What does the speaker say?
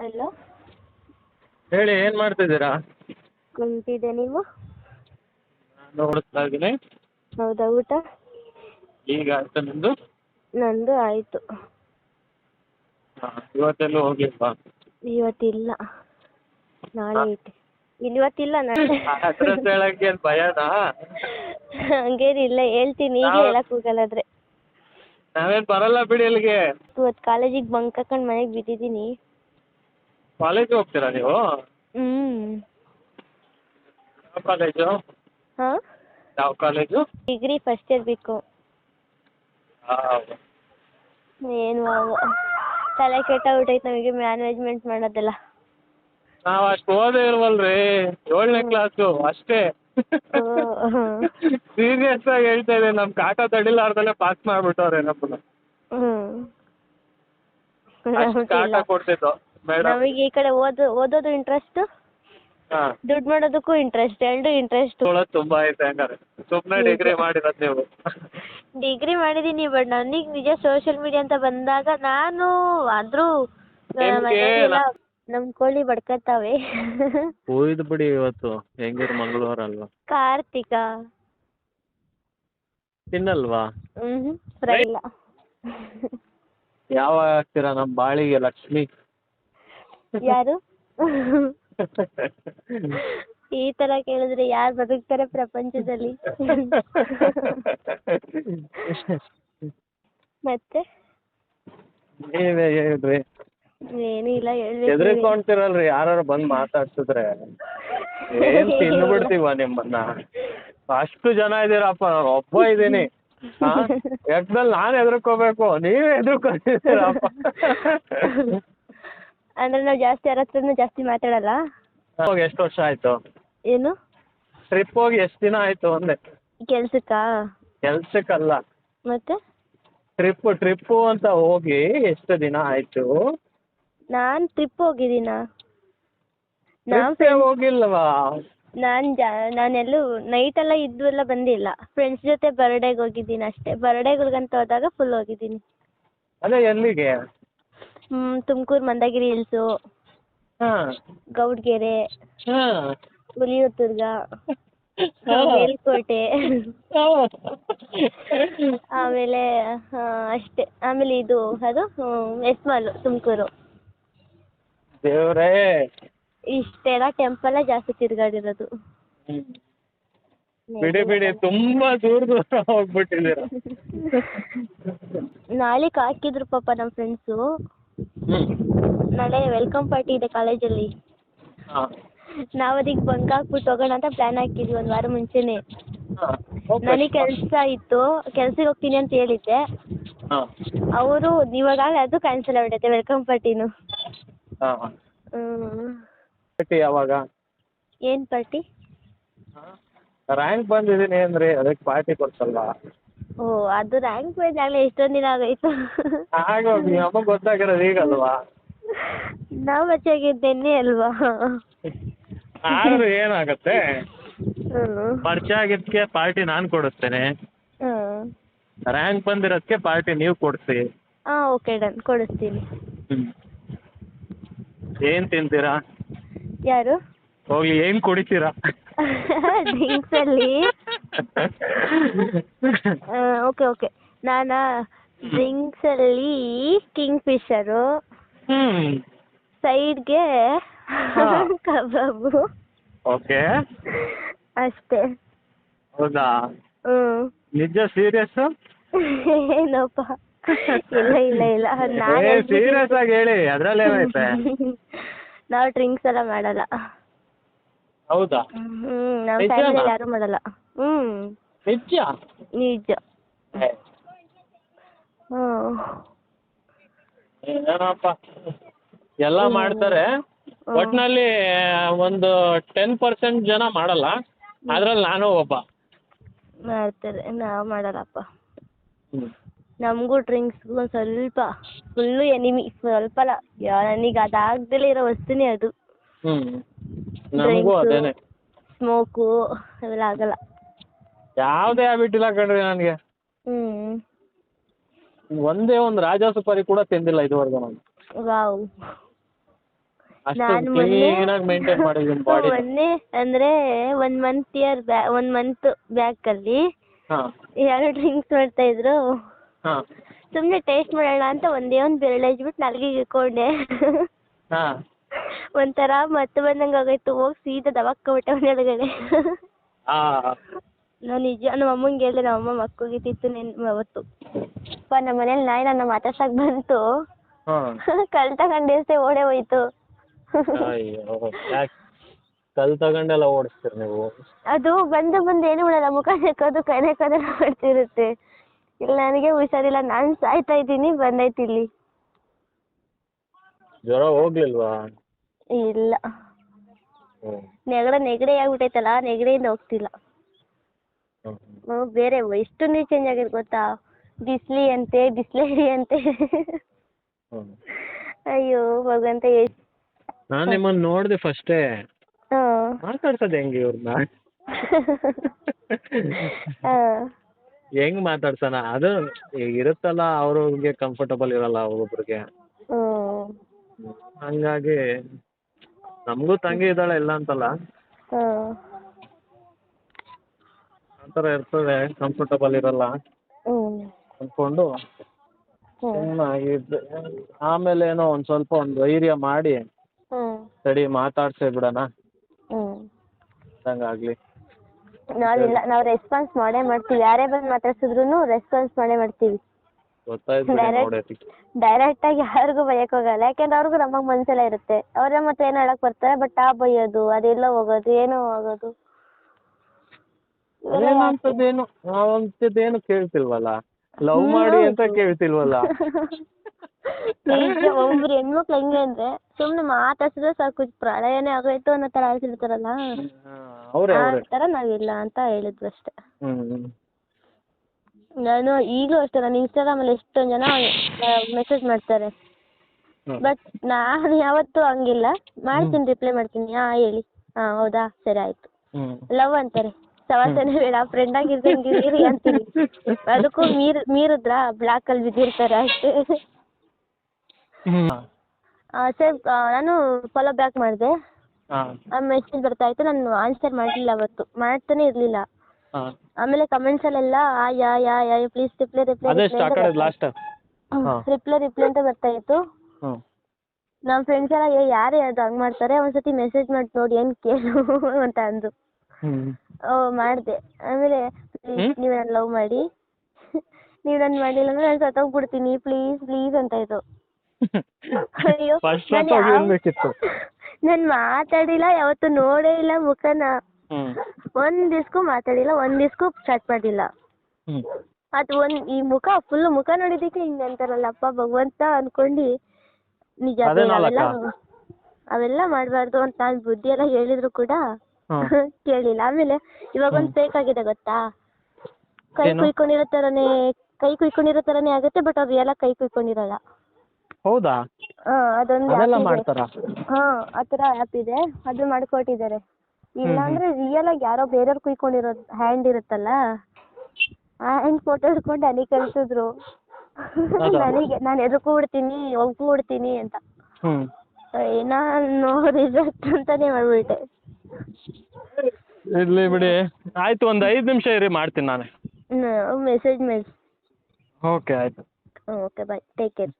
Hello. ಹೇಳಿ, ಏನು ಮಾಡ್ತಿದ್ದೀರಾ? ಕುಂತಿದ್ದೆ, ನೀವು? ನಾನು ಓಡಿಸ್ತಾ ಇದ್ದೀನಿ. ಹೌದಾ, ಊಟ? ಈಗ ಆಯ್ತು, ನಿಮ್ಮದು? ನಂದು ಆಯಿತು. ಹಾಂ, ಇವತ್ತೆಲ್ಲೂ ಹೋಗಿಲ್ವಾ? ಇವತ್ತಿಲ್ಲ, ನಾಳೆ ಐತೆ. ಇವತ್ತಿಲ್ಲ, ನಾಳೆ. ಅಡ್ರೆಸ್ ಹೇಳಕ್ಕೆ ಏನು ಭಯನಾ? ಹಂಗೇನಿಲ್ಲ, ಹೇಳ್ತೀನಿ, ಈಗಲೇ ಹೇಳಕ್ಕೆ ಹೋಗಲ್ಲಾದ್ರೆ. ನಾವೇನು ಬರಲ್ಲ ಬಿಡಿ ಅಲ್ಲಿಗೆ. ಇವತ್ತು ಕಾಲೇಜಿಗೆ ಬಂಕ್ ಹಾಕೊಂಡು ಮನೆಗೆ ಬಿದ್ದಿದ್ದೀನಿ. ಕಾಲೇಜಿಗೆ ಹೋಗ್ತೀರಾ ನೀವು? ಯಾವ ಕಾಲೇಜು? ಹಾಂ, ಯಾವ ಕಾಲೇಜು? ಡಿಗ್ರಿ ಫಸ್ಟ್ ಇಯರ್ ಬೇಕು. ಹಾಂ, ಏನು ತಲೆ ಕೆಟ್ಟೋಗ್ಬಿಟ್ಟೈತೆ ನಮಗೆ ಮ್ಯಾನೇಜ್ಮೆಂಟ್ ಮಾಡೋದೆಲ್ಲ. ನಾವು ಅಷ್ಟು ಓದೇ ಇಲ್ವಲ್ರಿ, 7ನೇ ಕ್ಲಾಸು ಅಷ್ಟೇ. ಸೀರಿಯಸ್ ಆಗಿ ಹೇಳ್ತಾ ಇದ್ದೀನಿ, ನಮ್ಮ ಕಾಟ ತಡಿಲಾರ್ದಲ್ಲೇ ಪಾಸ್ ಮಾಡಿಬಿಟ್ಟವ್ರೆ ನಮ್ಮನ್ನ. ಅಷ್ಟು ಕಾಟ ಕೊಡ್ತಿದ್ದು ಮೇಡಮ್. ನಮಗೆ ಈ ಕಡೆ ಓದೋದು ಇಂಟ್ರೆಸ್ಟ್, ಹಾಂ, ದುಡ್ಡು ಮಾಡೋದಕ್ಕೂ ಇಂಟ್ರೆಸ್ಟ್, ಎರಡು ಇಂಟ್ರೆಸ್ಟ್. ತುಂಬಾ ಐತೆ ಹಂಗಾರೆ. ಸುಮ್ಮನೆ ಡಿಗ್ರಿ ಮಾಡಿರೋದು ನೀವು? ಡಿಗ್ರಿ ಮಾಡಿದ್ದೀನಿ, ಬಟ್ ನನಗೆ ನಿಜ ಸೋಷಿಯಲ್ ಮೀಡಿಯಾ ಅಂತ ಬಂದಾಗ ನಾನು ಆದರೂ ಮನೆಯಲ್ಲ ನಮ್ಮ ಕೋಳಿ ಬಡ್ಕತ್ತಾವೆ. ಹೋಯ್ದು ಬಿಡಿ, ಇವತ್ತು ಹೆಂಗಿರು ಮಂಗಳವಾರ ಅಲ್ವಾ? ಕಾರ್ತಿಕ ತಿನ್ನಲ್ವಾ? ಫ್ರೈ ಇಲ್ಲ. ಯಾವಾಗ ಆಗ್ತೀರಾ ನಮ್ಮ ಬಾಳಿಗೆ ಲಕ್ಷ್ಮಿ? ಯಾರು? ಈ ತರ ಕೇಳಿದ್ರೆ ಯಾರು ಬದುಕ್ತಾರೆ ಪ್ರಪಂಚದಲ್ಲಿ? ಮತ್ತೆ ನೀವೇ ಹೇಳ್ರಿ. ಏನೂ ಇಲ್ಲ, ಹೇಳ್ಬೇಕು. ಹೆದರ್ಕೊಂತೀರಲ್ರಿ ಯಾರು ಬಂದು ಮಾತಾಡ್ಸಿದ್ರೆ? ಏನ್ ತಿಂದ್ಬಿಡ್ತೀವ ನಿಮ್ಮನ್ನ? ಅಷ್ಟು ಜನ ಇದ್ದೀರಪ್ಪ, ನಾನು ಒಬ್ಬ ಇದ್ದೀನಿ. ಎಕ್ದಲ್ಲಿ ನಾನು ಹೆದರ್ಕೋಬೇಕು, ನೀವೇ ಹೆದರ್ಕೊತಿದ್ದೀರಪ್ಪ. ಅಂದ್ರೆ ನಾವು ಜಾಸ್ತಿ ಯಾರ ಹತ್ರನೂ ಜಾಸ್ತಿ ಮಾತಾಡಲ್ಲ. ಹೋಗಿ ಎಷ್ಟು ವರ್ಷ ಆಯ್ತು? ಏನು? ಟ್ರಿಪ್ ಹೋಗಿ ಎಷ್ಟು ದಿನ ಆಯ್ತು ಒಂದೇ? ಕೆಲ್ಸಕ್ಕಾ? ಕೆಲ್ಸಕ್ಕಲ್ಲ, ಮತ್ತೆ ಟ್ರಿಪ್ಪು ಅಂತ ಹೋಗಿ ಎಷ್ಟು ದಿನ ಆಯ್ತು? ನಾನು ಟ್ರಿಪ್ ಹೋಗಿದ್ದೀನಾ? ಹೋಗಿಲ್ವಾ? ನಾನೆಲ್ಲೂ ನೈಟೆಲ್ಲ ಇದ್ವೆಲ್ಲ ಬಂದಿಲ್ಲ. ಫ್ರೆಂಡ್ಸ್ ಜೊತೆ ಬರ್ಡೇಗೆ ಹೋಗಿದ್ದೀನಿ ಅಷ್ಟೇ. ಬರ್ಡೇಗಳಿಗಂತ ಹೋದಾಗ ಫುಲ್ ಹೋಗಿದ್ದೀನಿ. ಅದೇ ಎಲ್ಲಿಗೆ? ತುಮಕೂರು ಮಂದಗಿರಿ ಹಿಲ್ಸು, ಗೌಡ್ಗೆರೆ, ಹುಲಿಯೂರು, ಮೇಲ್ಕೋಟೆ, ಆಮೇಲೆ ಅಷ್ಟೇ. ಆಮೇಲೆ ಅದು ಎಸ್ ಮಾಲ್ ತುಮಕೂರು. ದೇವ್ರೇ, ಇಷ್ಟೆಲ್ಲ ಟೆಂಪಲ್ಲೇ ಜಾಸ್ತಿ ತಿರ್ಗಾಡಿರೋದು. ಬಿಡಿ ತುಂಬಾ ದೂರ ಹೋಗ್ಬಿಟ್ಟಿದ್ದೀರ. ನಾಳೆಗೆ ಹಾಕಿದ್ರು ಪಾಪ ನಮ್ಮ ಫ್ರೆಂಡ್ಸು. ನಾಳೆ ವೆಲ್ಕಮ್ ಪಾರ್ಟಿ ಇದೆ ಕಾಲೇಜಲ್ಲಿ. ನಾವು ಅದಕ್ಕೆ ಬಂಕ್ ಹಾಕ್ಬಿಟ್ಟು ಹೋಗೋಣ ಅಂತ ಪ್ಲಾನ್ ಹಾಕಿದ್ವಿ 1 ವಾರ ಮುಂಚೆನೆ. ನನಗೆ ಕೆಲಸ ಇತ್ತು, ಕೆಲ್ಸಕ್ಕೆ ಹೋಗ್ತೀನಿ ಅಂತ ಹೇಳಿದ್ದೆ. ಅವರು ಇವಾಗ ಅದು ಕ್ಯಾನ್ಸಲ್ ಆಗ್ಬಿಟ್ಟೈತೆ ವೆಲ್ಕಮ್ ಪಾರ್ಟಿನು. ಪಾರ್ಟಿ ಯಾವಾಗ? ಏನು ಪಾರ್ಟಿ? ರ್ಯಾಂಕ್ ಬಂದಿದ್ದೀನಿ ಅಂದ್ರೆ ಅದಕ್ಕೆ ಪಾರ್ಟಿ ಕೊಡ್ಸಲ್ವಾ? ಓ, ಅದು ರ್ಯಾಂಕ್ ಬಂದಾಗಲೇ ಎಷ್ಟೊಂದು ದಿನ ಆಗೋಯ್ತು. ಆಗೋಗಿ ನಮಗೆ ಗೊತ್ತಾಗಿರೋದು ಈಗಲ್ವಾ? ನಾವು ಮಚ್ಚಾಗಿದ್ದೇನೆ ಅಲ್ವಾ? ಆದ್ರೂ ಏನಾಗತ್ತೆ, ಪರಿಚಯ ಆಗಿದ್ದಕ್ಕೆ ಪಾರ್ಟಿ ನಾನು ಕೊಡಿಸ್ತೇನೆ, ರ್ಯಾಂಕ್ ಬಂದಿರೋದಕ್ಕೆ ಪಾರ್ಟಿ ನೀವು ಕೊಡಿಸಿ. ಓಕೆ, ಡನ್, ಕೊಡಿಸ್ತೀನಿ. ಏನು ತಿಂತೀರಾ? ಯಾರು? ಹೋಗಿ ಏನು ಕುಡಿತೀರಾ? ಡ್ರಿಂಕ್ಸಲ್ಲಿ ಓಕೆ ನಾನು ಡ್ರಿಂಕ್ಸಲ್ಲಿ ಕಿಂಗ್ ಫಿಶರು, ಸೈಡ್ಗೆ ಕಬಾಬು. ಓಕೆ, ಅಷ್ಟೇ. ಹೌದಾ? ನಿಜ ಸೀರಿಯಸ್? ಏನಪ್ಪ, ಇಲ್ಲ ನಾನು ಸೀರಿಯಸ್ ಆಗಿ ಹೇಳಿ, ಅದ್ರಲ್ಲಿ ಏನೈತೆ? ನಾವು ಡ್ರಿಂಕ್ಸ್ ಎಲ್ಲ ಮಾಡಲ್ಲ. ಹೌದಾ? ನಮ್ಮ ಫ್ಯಾಮಿಲಿ ಯಾರು ಮಾಡಲ್ಲ. ನಿಜ. ಏನಪ್ಪ, ಎಲ್ಲ ಮಾಡ್ತಾರೆ, ಒಟ್ಟಿನಲ್ಲಿ ಒಂದು 10% ಜನ ಮಾಡಲ್ಲ, ಅದ್ರಲ್ಲಿ ನಾನು ಒಬ್ಬ. ಮಾಡ್ತಾರೆ, ನಾವು ಮಾಡಲ್ಲಪ್ಪ. ನಮಗೂ ಡ್ರಿಂಕ್ಸ್ಗೂ ಒಂದು ಸ್ವಲ್ಪ ಫುಲ್ಲು ಎನಿಮಿ. ಸ್ವಲ್ಪ ಅಲ್ಲ, ನನಗೆ ಅದಾಗ್ದಲೇ ಇರೋ ವಸ್ತುನೇ ಅದು. ನಮಗೂ ಅದೇನೆ. ಸ್ಮೋಕು ಅವೆಲ್ಲ ಆಗಲ್ಲ. ಯಾವುದೇ ಹ್ಯಾಬಿಟ್ ಇಲ್ಲ ಕಣ್ರಿ ನನಗೆ. ಒಂದೇ ಒಂದು ರಾಜಾ ಸುಪಾರಿ ಕೂಡ ತಿಂದಿಲ್ಲ ಇದುವರೆಗೂ ನಾನು. ವಾವ್. ಅಷ್ಟು ನಾನು ಮೊನ್ನೆ ಕ್ಲೀನಾಗಿ ಮೇಂಟೈನ್ ಮಾಡಿದ್ದೀನಿ ಬಾಡಿ. ಮೊನ್ನೆ ಅಂದರೆ 1 ಮಂತ್ ಬ್ಯಾಕಲ್ಲಿ ಹಾಂ 2 ಡ್ರಿಂಕ್ಸ್ ಮಾಡ್ತಾ ಇದ್ರು. ಹಾಂ ಸುಮ್ಮನೆ ಟೇಸ್ಟ್ ಮಾಡೋಣ ಅಂತ ಒಂದೇ ಒಂದು ಬೆರಳು ಹಚ್ಬಿಟ್ಟು ನಾಲ್ಗೆಗೆ ಇಟ್ಕೊಂಡೆ. ಹಾಂ ಒಂಥರ ಮತ್ತೆ ಬಂದಂಗೆ ಆಗೋಯ್ತು. ಹೋಗಿ ಸೀದಾ ದಬಾಕ್ಬಿಟ್ಟೆ ಮನೆಯೊಳಗಡೆ. ಹಾಂ ನಾನು ನಿಜ ನಮ್ಮ ಅಮ್ಮಂಗೆ ಹೇಳಿದೆ, ನಮ್ಮ ಅಮ್ಮ ಮಕ್ಕಳಿಗೆ ತಿತ್ತು ನೆನ್ಪು ಅವತ್ತು. ನಮ್ಮ ಮನೇಲಿ ನಾಯಿ ನನ್ನ ಮಾತಾಡ್ಸಕ್ಕೆ ಬಂತು. ಹಾಂ ಕಲ್ ತಗೊಂಡು ಓಡೇ ಹೋಯ್ತು. ಅಯ್ಯೋ ಯಾಕೆ ಕಲ್ ತಗೊಂಡೆಲ್ಲ ಓಡಿಸ್ತೀರಿ ನೀವು? ಅದು ಬಂದು ಏನು ಮಾಡಲ್ಲ, ಮುಖ ನೆಕ್ಕೋದು ಕೈ ನೆಕ್ಕೋದೆಲ್ಲ ಮಾಡ್ತಿರುತ್ತೆ. ಇಲ್ಲ ನನಗೆ ಹುಷಾರಿಲ್ಲ, ನಾನು ಸಾಯ್ತಾ ಇದ್ದೀನಿ, ಬಂದೈತಿ ಇಲ್ಲಿ. ಜ್ವರ ಹೋಗ್ಲಿಲ್ವಾ? ಇಲ್ಲ, ಹ್ಞೂ ನೆಗಡಿ ಆಗ್ಬಿಟ್ಟೈತಲ್ಲ, ನೆಗಡಿಯಿಂದ ಹೋಗ್ತಿಲ್ಲ. ಹ್ಞೂ ಬೇರೆ ಎಷ್ಟು ನೀರು ಚೇಂಜ್ ಆಗಿದೆ ಗೊತ್ತಾ? ಬಿಸ್ಲೇರಿ ಅಂತೆ. ಹ್ಞೂ ಅಯ್ಯೋ ಭಗವಂತ. ನಾನು ನಿಮ್ಮನ್ನು ನೋಡಿದೆ ಫಸ್ಟೇ. ಹಾಂ ಮಾತಾಡ್ಸೋದು ಹೆಂಗೆ ಇವ್ರನ್ನ? ಹಾಂ ಹೆಂಗ್ ಮಾತಾಡ್ಸೋಣ? ಅದು ಈಗ ಇರುತ್ತಲ್ಲ, ಅವ್ರಿಗೆ ಕಂಫರ್ಟಬಲ್ ಇರಲ್ಲ ಒಬ್ಬೊಬ್ರಿಗೆ. ಹಂಗಾಗಿ ನಮಗೂ ತಂಗಿ ಇದ್ದಾಳೆ, ಇಲ್ಲ ಅಂತಲ್ಲ, ಆ ಥರ ಇರ್ತದೆ, ಕಂಫರ್ಟಬಲ್ ಇರಲ್ಲ ಅಂದ್ಕೊಂಡು ಸುಮ್ಮನಾಗಿದ್ದೆ. ಆಮೇಲೆ ಏನೋ ಸ್ವಲ್ಪ ಧೈರ್ಯ ಮಾಡಿ ಸರಿ ಮಾತಾಡ್ಸೇ ಬಿಡೋಣ ಹಂಗಾಗ್ಲಿ. ನಾವಿಲ್ಲ, ನಾವು ರೆಸ್ಪಾನ್ಸ್ ಮಾಡೇ ಮಾಡ್ತೀವಿ. ಯಾರೇ ಬಂದು ಮಾತಾಡ್ಸಿದ್ರು ರೆಸ್ಪಾನ್ಸ್ ಮಾಡೇ ಮಾಡ್ತೀವಿ. ಗೊತ್ತಾಯ್ತು ನೋಡಿ. ಡೈರೆಕ್ಟಾಗಿ ಯಾರಿಗೂ ಬೈಯಕ್ಕೆ ಹೋಗಲ್ಲ, ಯಾಕೆಂದ್ರೆ ಅವ್ರಿಗೂ ನಮಗೆ ಮನಸ್ಸೆಲ್ಲ ಇರುತ್ತೆ. ಅವ್ರ ಮತ್ತೆ ಏನೋ ಹೇಳಕ್ಕೆ ಬರ್ತಾರೆ, ಬಟ್ ಬೈಯೋದು ಅದೆಲ್ಲ ಹೋಗೋದು, ಏನೋ ಆಗೋದು. ಅಂಥದ್ದೇನು ನಾವಂಥದ್ದೇನು ಕೇಳ್ತಿಲ್ವಲ್ಲ, ಲವ್ ಮಾಡಿ ಅಂತ ಕೇಳ್ತಿಲ್ವಲ್ಲ. ಈಗ ಒಬ್ರು ಹೆಣ್ಮಕ್ಳು ಹೆಂಗೆ ಅಂದ್ರೆ ಸುಮ್ಮನೆ ಮಾತಾಡ್ಸಿದ್ರೆ ಸಾಕು, ಪ್ರಳಯನೇ ಆಗೋಯ್ತು ಅನ್ನೋ ಥರ ಆಡ್ತಿರ್ತಾರಲ್ಲ, ಆ ಥರ ನಾವಿಲ್ಲ ಅಂತ ಹೇಳಿದ್ವಿ ಅಷ್ಟೇ. ನಾನು ಈಗಲೂ ಅಷ್ಟೇ, ನಾನು ಇನ್ಸ್ಟಾಗ್ರಾಮಲ್ಲಿ ಎಷ್ಟೊಂದು ಜನ ಮೆಸೇಜ್ ಮಾಡ್ತಾರೆ, ಬಟ್ ನಾನು ಯಾವತ್ತೂ ಹಂಗಿಲ್ಲ. ಮಾಡ್ತೀನಿ, ರಿಪ್ಲೈ ಮಾಡ್ತೀನಿ. ಹೇಳಿ, ಹೌದಾ, ಸರಿ ಆಯಿತು. ಲವ್ ಅಂತಾರೆ, ಸವಾಸನೆ ಬೇಡ, ಫ್ರೆಂಡ್ ಆಗಿರ್ದಂಗಿರಿ ಅಂತೀನಿ. ಅದಕ್ಕೂ ಮೀರಿದ್ರಾ ಬ್ಲಾಕಲ್ಲಿ ಬಿದ್ದಿರ್ತಾರೆ ಅಷ್ಟೇ. ಸರ್, ನಾನು ಫಾಲೋ ಬ್ಯಾಕ್ ಮಾಡಿದೆ, ಮೆಸೇಜ್ ಬರ್ತಾ ಇತ್ತು, ನಾನು ಆನ್ಸರ್ ಮಾಡಲಿಲ್ಲ, ಅವತ್ತು ಮಾಡ್ತಾನೆ ಇರಲಿಲ್ಲ. ಆಮೇಲೆ ಕಮೆಂಟ್ಸಲ್ಲೆಲ್ಲ ಯಾ ಪ್ಲೀಸ್ ರಿಪ್ಲೈ ಅಂತ ಬರ್ತಾ ಇತ್ತು. ನಮ್ಮ ಫ್ರೆಂಡ್ಸ್ ಎಲ್ಲ ಯಾರೇ ಅದು ಹಂಗೆ ಮಾಡ್ತಾರೆ, ಒಂದ್ಸತಿ ಮೆಸೇಜ್ ಮಾಡಿ ನೋಡಿ ಏನು ಕೇಳು ಅಂತ ಅಂದರು. ಮಾಡಿದೆ. ಆಮೇಲೆ ನೀವು ನನ್ನ ಲವ್ ಮಾಡಿ, ನೀವು ನನ್ನ ಮಾಡಿಲ್ಲ ಅಂದ್ರೆ ನಾನು ಸತ್ತೋಗ್ಬಿಡ್ತೀನಿ, ಪ್ಲೀಸ್ ಅಂತ ಇತ್ತು. ಅಯ್ಯೋ, ನಾನು ಮಾತಾಡಿಲ್ಲ, ಯಾವತ್ತು ನೋಡೇ ಇಲ್ಲ ಮುಖನ. ಒಂದ್ ದಿವ್ಸಕ್ಕೂ ಮಾತಾಡಿಲ್ಲ, ಒಂದ್ ದಿವ್ಸಕ್ಕೂ ಚಾಟ್ ಮಾಡಿಲ್ಲ. ಅದು ಈ ಮುಖ ಫುಲ್ ಮುಖ ನೋಡಿದ್ದಕ್ಕೆ ಹಿಂಗೆ ಅಂತಾರಲ್ಲಪ್ಪ ಭಗವಂತ ಅನ್ಕೊಂಡು ನಿಜ ಅವೆಲ್ಲ ಮಾಡಬಾರ್ದು ಅಂತ ನಾನು ಬುದ್ಧಿ ಎಲ್ಲ ಹೇಳಿದ್ರು ಕೂಡ ಕೇಳಿಲ್ಲ. ಆಮೇಲೆ ಇವಾಗ ಒಂದು ಫೇಕ್ ಆಗಿದೆ ಗೊತ್ತಾ, ಕೈ ಕುಯ್ಕೊಂಡಿರೋ ಥರನೇ ಆಗುತ್ತೆ, ಬಟ್ ಅವ್ರು ಎಲ್ಲ ಕೈ ಕುಯ್ಕೊಂಡಿರಲ್ಲ. ಹೌದಾ? ಅದೊಂದು ಮಾಡ್ತಾರಾ? ಆ ಥರ ಆ್ಯಪ್ ಇದೆ, ಅದು ಮಾಡ್ಕೊಟ್ಟಿದ್ದಾರೆ. ಇಲ್ಲಾಂದ್ರೆ ರಿಯಲ್ ಆಗಿ ಯಾರೋ ಬೇರೆಯವ್ರು ಕುಯ್ಕೊಂಡಿರೋದು ಹ್ಯಾಂಡ್ ಇರುತ್ತಲ್ಲ, ಆ ಹ್ಯಾಂಡ್ ಫೋಟೋ ಹಿಡ್ಕೊಂಡು ನನಗೆ ಕಳ್ಸಿದ್ರು. ನನಗೆ ನಾನು ಹೋಗ್ಬಿಡ್ತೀನಿ ಅಂತ. ನಾನು ರಿಜೆಕ್ಟ್ ಅಂತಾನೆ ಮಾಡ್ಬಿಟ್ಟೆ. ಇರ್ಲಿ ಬಿಡಿ, ಆಯ್ತು, ಒಂದು 5 ನಿಮಿಷ ಇರಿ, ಮಾಡ್ತೀನಿ ನಾನೇ. ಮೆಸೇಜ್ ಮಾಡಿ. ಓಕೆ ಆಯ್ತು. Okay bye, take care.